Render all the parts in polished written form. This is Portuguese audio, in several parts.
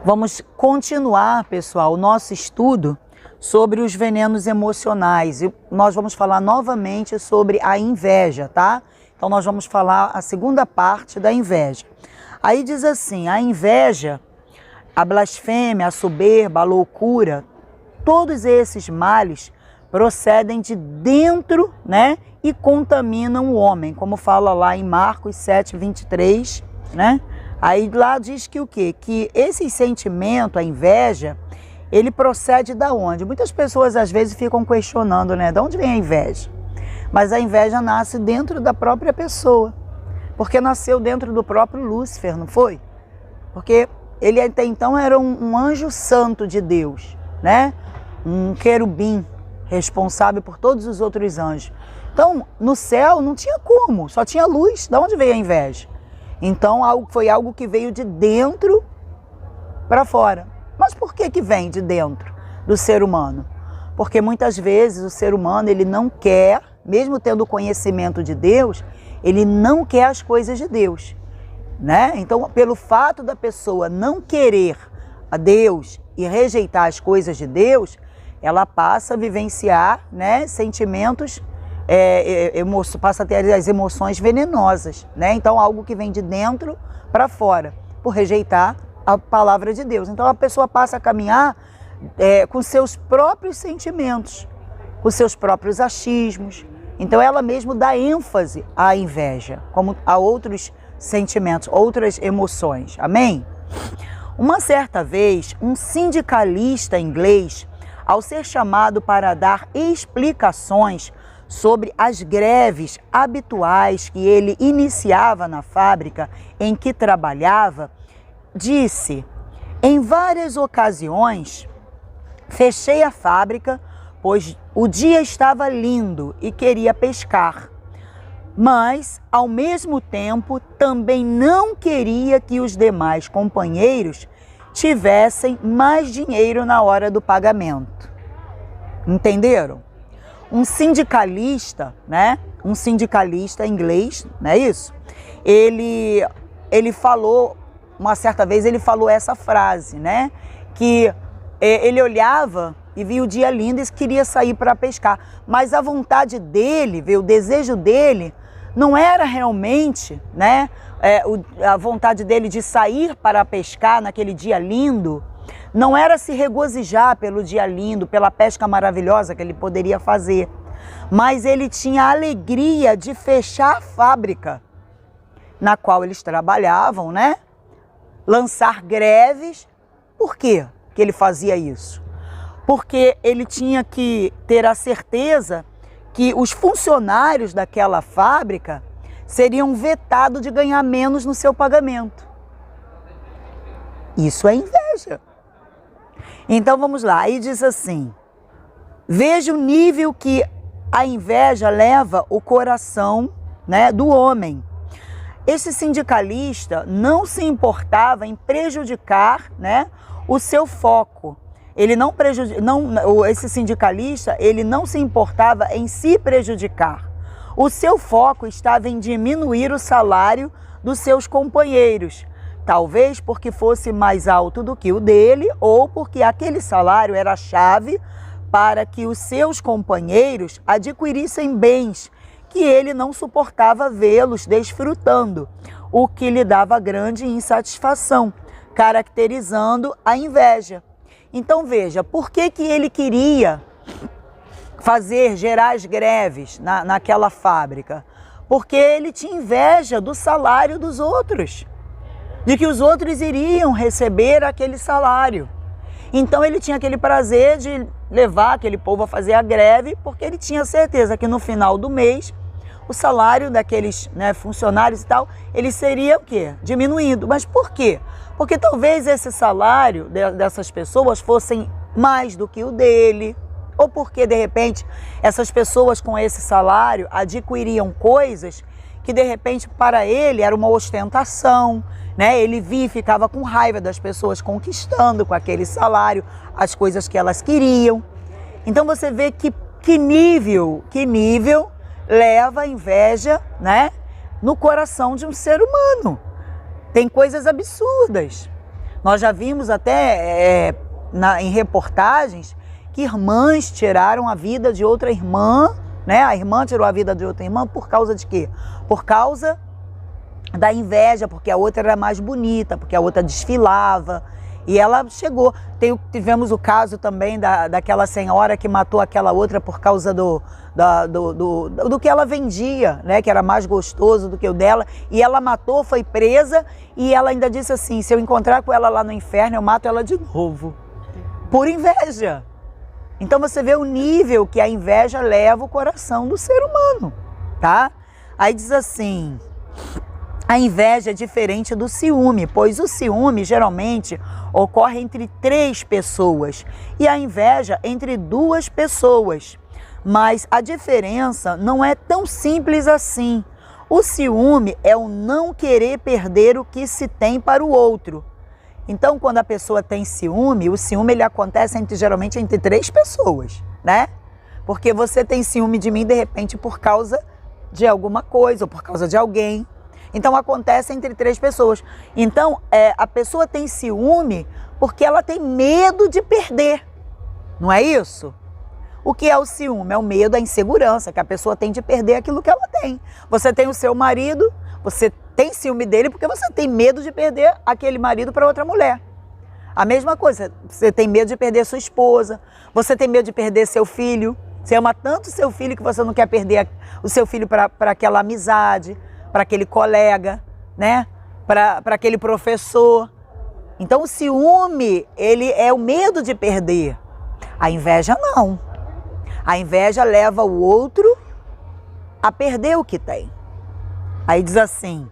Vamos continuar, pessoal, o nosso estudo sobre os venenos emocionais. E nós vamos falar novamente sobre a inveja, tá? Então nós vamos falar a segunda parte da inveja. Aí diz assim, a inveja, a blasfêmia, a soberba, a loucura, todos esses males procedem de dentro, né? E contaminam o homem, como fala lá em Marcos 7:23, né? Aí lá diz que o quê? Que esse sentimento, a inveja, ele procede da onde? Muitas pessoas às vezes ficam questionando, né? De onde vem a inveja? Mas a inveja nasce dentro da própria pessoa, porque nasceu dentro do próprio Lúcifer, não foi? Porque ele até então era um anjo santo de Deus, né? Um querubim responsável por todos os outros anjos. Então, no céu não tinha como, só tinha luz. De onde veio a inveja? Então, foi algo que veio de dentro para fora. Mas por que vem de dentro do ser humano? Porque muitas vezes o ser humano, ele não quer, mesmo tendo conhecimento de Deus, ele não quer as coisas de Deus, né? Então, pelo fato da pessoa não querer a Deus e rejeitar as coisas de Deus, ela passa a vivenciar, né, sentimentos, passa a ter as emoções venenosas, né? Então, algo que vem de dentro para fora, por rejeitar a palavra de Deus. Então, a pessoa passa a caminhar com seus próprios sentimentos, com seus próprios achismos. Então, ela mesmo dá ênfase à inveja, como a outros sentimentos, outras emoções. Amém? Uma certa vez, um sindicalista inglês, ao ser chamado para dar explicações sobre as greves habituais que ele iniciava na fábrica em que trabalhava, disse: em várias ocasiões, fechei a fábrica, pois o dia estava lindo e queria pescar. Mas, ao mesmo tempo, também não queria que os demais companheiros tivessem mais dinheiro na hora do pagamento. Entenderam? Um sindicalista, né? Um sindicalista inglês, não é isso? Ele falou, uma certa vez ele falou essa frase, né? Que ele olhava e via o dia lindo e queria sair para pescar. Mas a vontade dele, o desejo dele, não era realmente, né? A vontade dele de sair para pescar naquele dia lindo, não era se regozijar pelo dia lindo, pela pesca maravilhosa que ele poderia fazer, mas ele tinha a alegria de fechar a fábrica na qual eles trabalhavam, né? Lançar greves. Por quê que ele fazia isso? Porque ele tinha que ter a certeza que os funcionários daquela fábrica seriam vetados de ganhar menos no seu pagamento. Isso é inveja. Então vamos lá, aí diz assim: veja o nível que a inveja leva o coração, né, do homem. Esse sindicalista não se importava em prejudicar, né, o seu foco. Esse sindicalista, ele não se importava em se prejudicar. O seu foco estava em diminuir o salário dos seus companheiros. Talvez porque fosse mais alto do que o dele, ou porque aquele salário era a chave para que os seus companheiros adquirissem bens que ele não suportava vê-los desfrutando, o que lhe dava grande insatisfação, caracterizando a inveja. Então veja, por que ele queria gerar as greves naquela fábrica? Porque ele tinha inveja do salário dos outros, de que os outros iriam receber aquele salário. Então ele tinha aquele prazer de levar aquele povo a fazer a greve, porque ele tinha certeza que no final do mês o salário daqueles, né, funcionários e tal, ele seria o quê? Diminuído. Mas por quê? Porque talvez esse salário dessas pessoas fossem mais do que o dele, ou porque de repente essas pessoas com esse salário adquiriam coisas que de repente para ele era uma ostentação, né? Ele via e ficava com raiva das pessoas conquistando com aquele salário as coisas que elas queriam. Então você vê que nível leva a inveja, né, no coração de um ser humano. Tem coisas absurdas. Nós já vimos até em reportagens que irmãs tiraram a vida de outra irmã, né? A irmã tirou a vida de outra irmã por causa de quê? Por causa da inveja, porque a outra era mais bonita, porque a outra desfilava. E ela chegou. Tivemos o caso também daquela senhora que matou aquela outra por causa do que ela vendia, né? Que era mais gostoso do que o dela. E ela matou, foi presa, e ela ainda disse assim: se eu encontrar com ela lá no inferno, eu mato ela de novo. Por inveja. Então você vê o nível que a inveja leva o coração do ser humano, tá? Aí diz assim: a inveja é diferente do ciúme, pois o ciúme geralmente ocorre entre 3 pessoas e a inveja entre 2 pessoas. Mas a diferença não é tão simples assim. O ciúme é o não querer perder o que se tem para o outro. Então, quando a pessoa tem ciúme, o ciúme ele acontece geralmente entre 3 pessoas, né? Porque você tem ciúme de mim, de repente, por causa de alguma coisa ou por causa de alguém. Então, acontece entre 3 pessoas. Então, a pessoa tem ciúme porque ela tem medo de perder, não é isso? O que é o ciúme? É o medo, a insegurança que a pessoa tem de perder aquilo que ela tem. Você tem o seu marido, você tem ciúme dele porque você tem medo de perder aquele marido para outra mulher. A mesma coisa, você tem medo de perder sua esposa, você tem medo de perder seu filho. Você ama tanto seu filho que você não quer perder o seu filho para aquela amizade, para aquele colega, né? Para aquele professor. Então o ciúme, ele é o medo de perder. A inveja não. A inveja leva o outro a perder o que tem. Aí diz assim: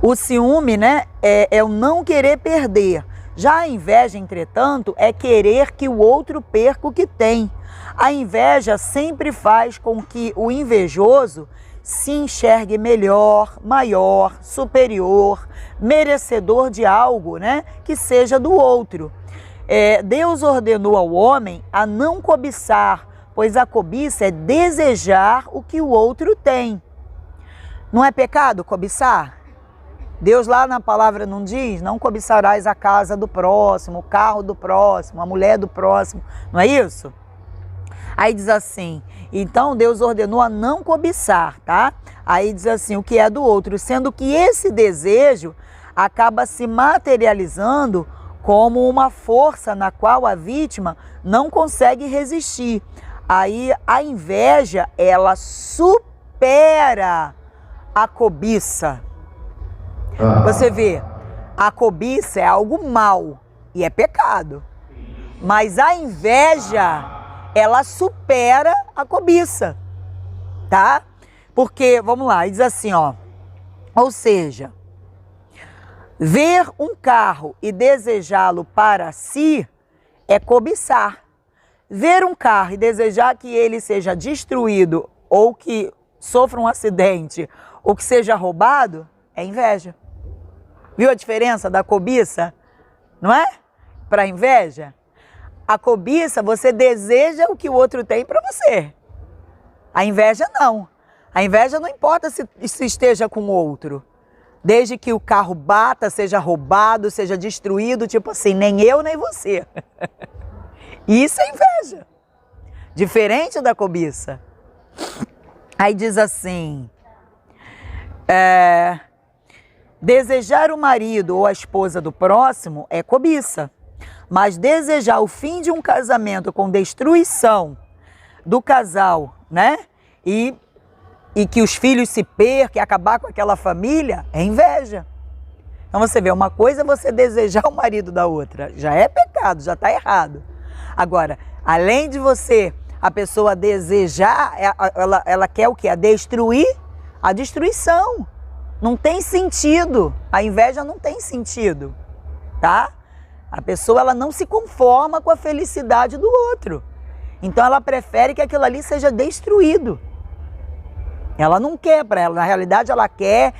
o ciúme, né, é o não querer perder. Já a inveja, entretanto, é querer que o outro perca o que tem. A inveja sempre faz com que o invejoso se enxergue melhor, maior, superior, merecedor de algo, né, que seja do outro. Deus ordenou ao homem a não cobiçar, pois a cobiça é desejar o que o outro tem. Não é pecado cobiçar? Deus lá na palavra não diz: não cobiçarás a casa do próximo, o carro do próximo, a mulher do próximo, não é isso? Aí diz assim, então Deus ordenou a não cobiçar, tá? Aí diz assim, o que é do outro, sendo que esse desejo acaba se materializando como uma força na qual a vítima não consegue resistir. Aí a inveja, ela supera a cobiça. Você vê, a cobiça é algo mal e é pecado. Mas a inveja, ela supera a cobiça, tá? Porque, vamos lá, diz assim, ó. Ou seja, ver um carro e desejá-lo para si é cobiçar. Ver um carro e desejar que ele seja destruído ou que sofra um acidente ou que seja roubado é inveja. Viu a diferença da cobiça, não é? Para a inveja? A cobiça, você deseja o que o outro tem para você. A inveja não. A inveja não importa se esteja com o outro. Desde que o carro bata, seja roubado, seja destruído, tipo assim, nem eu nem você. Isso é inveja. Diferente da cobiça. Aí diz assim, desejar o marido ou a esposa do próximo é cobiça. Mas desejar o fim de um casamento com destruição do casal, né? E que os filhos se percam, acabar com aquela família, é inveja. Então você vê, uma coisa é você desejar o marido da outra, já é pecado, já está errado. Agora, além de você, a pessoa desejar, ela quer o quê? Destruir a destruição. Não tem sentido, a inveja não tem sentido, tá? A pessoa, ela não se conforma com a felicidade do outro. Então ela prefere que aquilo ali seja destruído. Ela não quer para ela, na realidade ela quer,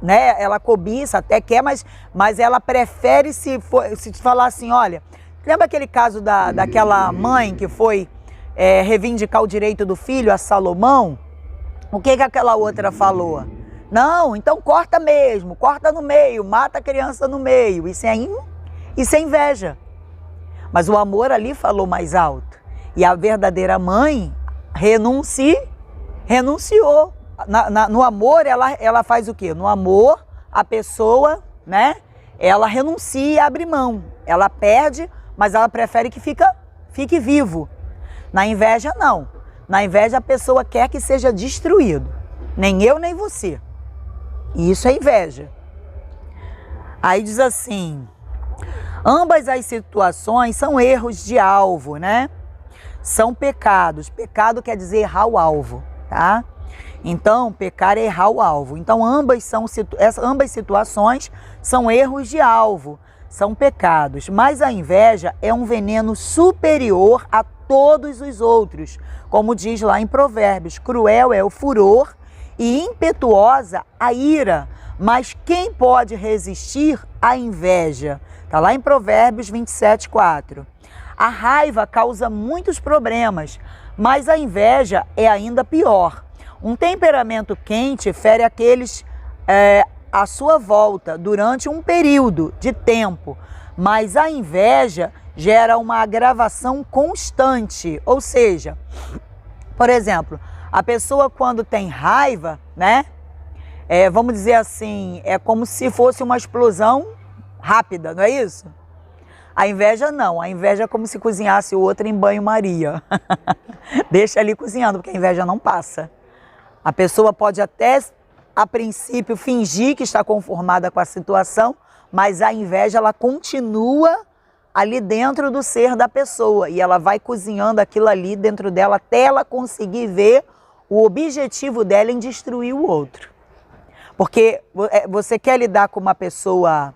né? Ela cobiça, até quer, mas ela prefere se falar assim, olha, lembra aquele caso daquela mãe que foi reivindicar o direito do filho a Salomão? O que aquela outra falou? Não, então corta mesmo, corta no meio, mata a criança no meio. Isso é inveja. Mas o amor ali falou mais alto. E a verdadeira mãe renunciou. No amor, ela faz o quê? No amor, a pessoa, né? Ela renuncia e abre mão. Ela perde, mas ela prefere que fique vivo. Na inveja, não. Na inveja, a pessoa quer que seja destruído. Nem eu, nem você. E isso é inveja. Aí diz assim, ambas as situações são erros de alvo, né? São pecados. Pecado quer dizer errar o alvo, tá? Então, pecar é errar o alvo. Então, ambas situações são erros de alvo, são pecados. Mas a inveja é um veneno superior a todos os outros. Como diz lá em Provérbios, cruel é o furor e impetuosa a ira. Mas quem pode resistir à inveja? Está lá em Provérbios 27:4. A raiva causa muitos problemas, mas a inveja é ainda pior. Um temperamento quente fere aqueles à sua volta durante um período de tempo, mas a inveja gera uma agravação constante. Ou seja, por exemplo, a pessoa quando tem raiva, né? Vamos dizer assim, é como se fosse uma explosão rápida, não é isso? A inveja não, a inveja é como se cozinhasse o outro em banho-maria. Deixa ali cozinhando, porque a inveja não passa. A pessoa pode até, a princípio, fingir que está conformada com a situação, mas a inveja, ela continua ali dentro do ser da pessoa e ela vai cozinhando aquilo ali dentro dela até ela conseguir ver o objetivo dela em destruir o outro. Porque você quer lidar com uma pessoa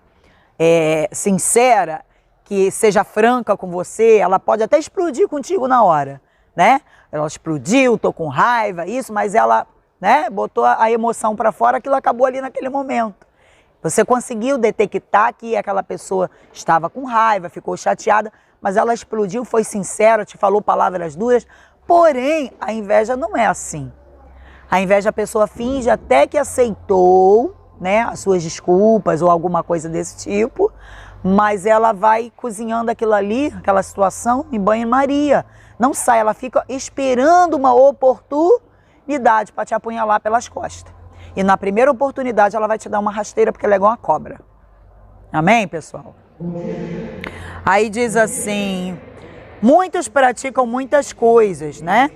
sincera, que seja franca com você, ela pode até explodir contigo na hora, né? Ela explodiu, tô com raiva, isso, mas ela, né, botou a emoção para fora, aquilo acabou ali naquele momento. Você conseguiu detectar que aquela pessoa estava com raiva, ficou chateada, mas ela explodiu, foi sincera, te falou palavras duras. Porém, a inveja não é assim. A inveja, a pessoa finge até que aceitou, né, as suas desculpas ou alguma coisa desse tipo, mas ela vai cozinhando aquilo ali, aquela situação, em banho-maria. Não sai, ela fica esperando uma oportunidade para te apunhalar pelas costas. E na primeira oportunidade ela vai te dar uma rasteira, porque ela é igual uma cobra. Amém, pessoal? Aí diz assim, muitos praticam muitas coisas, né?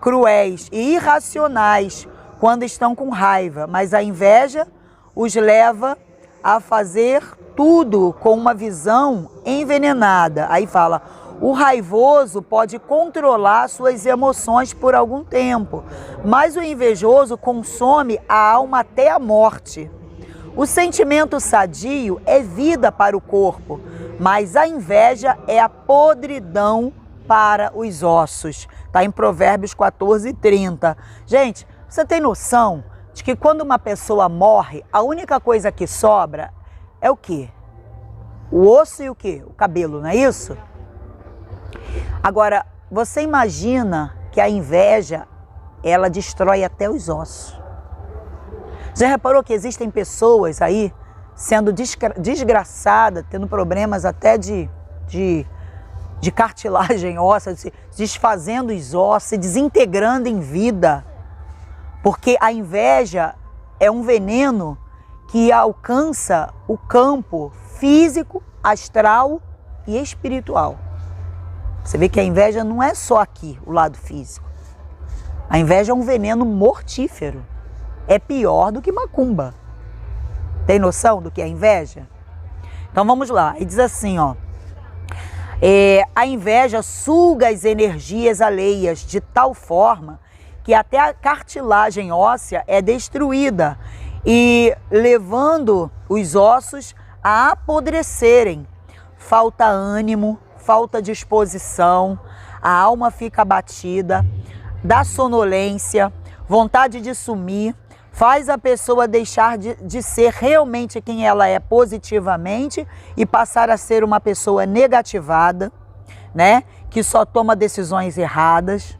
Cruéis e irracionais quando estão com raiva, mas a inveja os leva a fazer tudo com uma visão envenenada. Aí fala, o raivoso pode controlar suas emoções por algum tempo, mas o invejoso consome a alma até a morte. O sentimento sadio é vida para o corpo, mas a inveja é a podridão para os ossos. Está em Provérbios 14:30. Gente, você tem noção de que quando uma pessoa morre, a única coisa que sobra é o quê? O osso e o quê? O cabelo, não é isso? Agora, você imagina que a inveja, ela destrói até os ossos. Já reparou que existem pessoas aí sendo desgraçadas, tendo problemas até de cartilagem óssea, se desfazendo os ossos, se desintegrando em vida? Porque a inveja é um veneno que alcança o campo físico, astral e espiritual. Você vê que a inveja não é só aqui, o lado físico. A inveja é um veneno mortífero. É pior do que macumba. Tem noção do que é inveja? Então vamos lá. E diz assim, ó. A inveja suga as energias alheias de tal forma que até a cartilagem óssea é destruída e levando os ossos a apodrecerem. Falta ânimo, falta disposição, a alma fica abatida, dá sonolência, vontade de sumir, faz a pessoa deixar de ser realmente quem ela é positivamente e passar a ser uma pessoa negativada, né? Que só toma decisões erradas.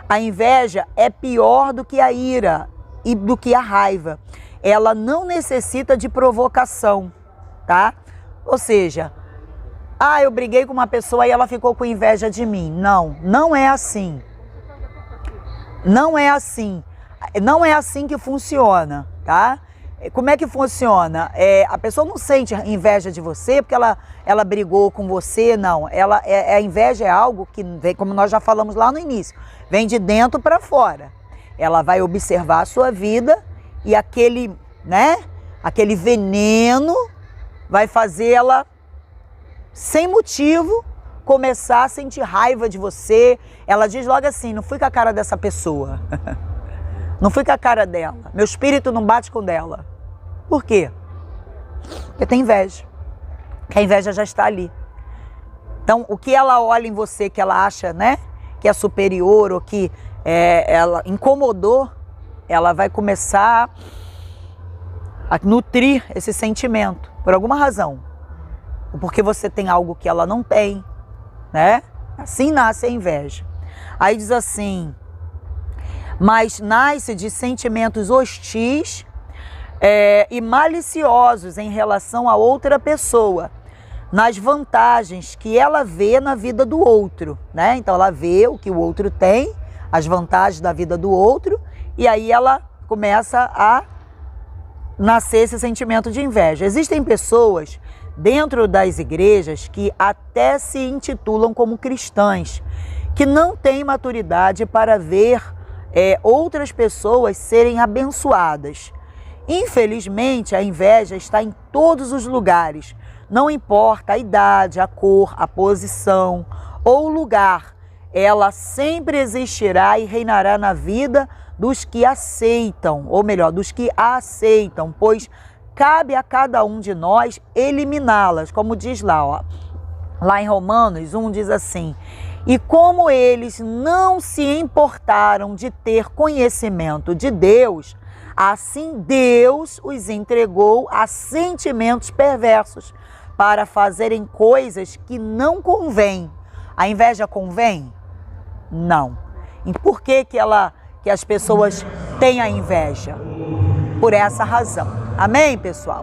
A inveja é pior do que a ira. e do que a raiva. Ela não necessita de provocação, tá? Ou seja, eu briguei com uma pessoa e ela ficou com inveja de mim. Não, não é assim. Não é assim. Não é assim que funciona, tá? Como é que funciona? A pessoa não sente inveja de você porque ela brigou com você, não. A inveja é algo que vem, como nós já falamos lá no início, vem de dentro para fora. Ela vai observar a sua vida e aquele veneno vai fazer ela, sem motivo, começar a sentir raiva de você. Ela diz logo assim: não fui com a cara dessa pessoa. Não fui com a cara dela. Meu espírito não bate com dela. Por quê? Porque tem inveja. Porque a inveja já está ali. Então, o que ela olha em você que ela acha, que é superior ou que ela incomodou, ela vai começar a nutrir esse sentimento por alguma razão. Ou porque você tem algo que ela não tem, Assim nasce a inveja. Aí diz assim: mas nasce de sentimentos hostis e maliciosos em relação a outra pessoa, nas vantagens que ela vê na vida do outro, Então ela vê o que o outro tem, as vantagens da vida do outro, e aí ela começa a nascer esse sentimento de inveja. Existem pessoas dentro das igrejas que até se intitulam como cristãs, que não têm maturidade para ver outras pessoas serem abençoadas. Infelizmente, a inveja está em todos os lugares. Não importa a idade, a cor, a posição ou o lugar, ela sempre existirá e reinará na vida dos que aceitam, ou melhor, dos que a aceitam, pois cabe a cada um de nós eliminá-las, como diz lá, lá em Romanos 1 diz assim: e como eles não se importaram de ter conhecimento de Deus, assim Deus os entregou a sentimentos perversos para fazerem coisas que não convêm. A inveja convém? Não. E por que as pessoas têm a inveja? Por essa razão. Amém, pessoal?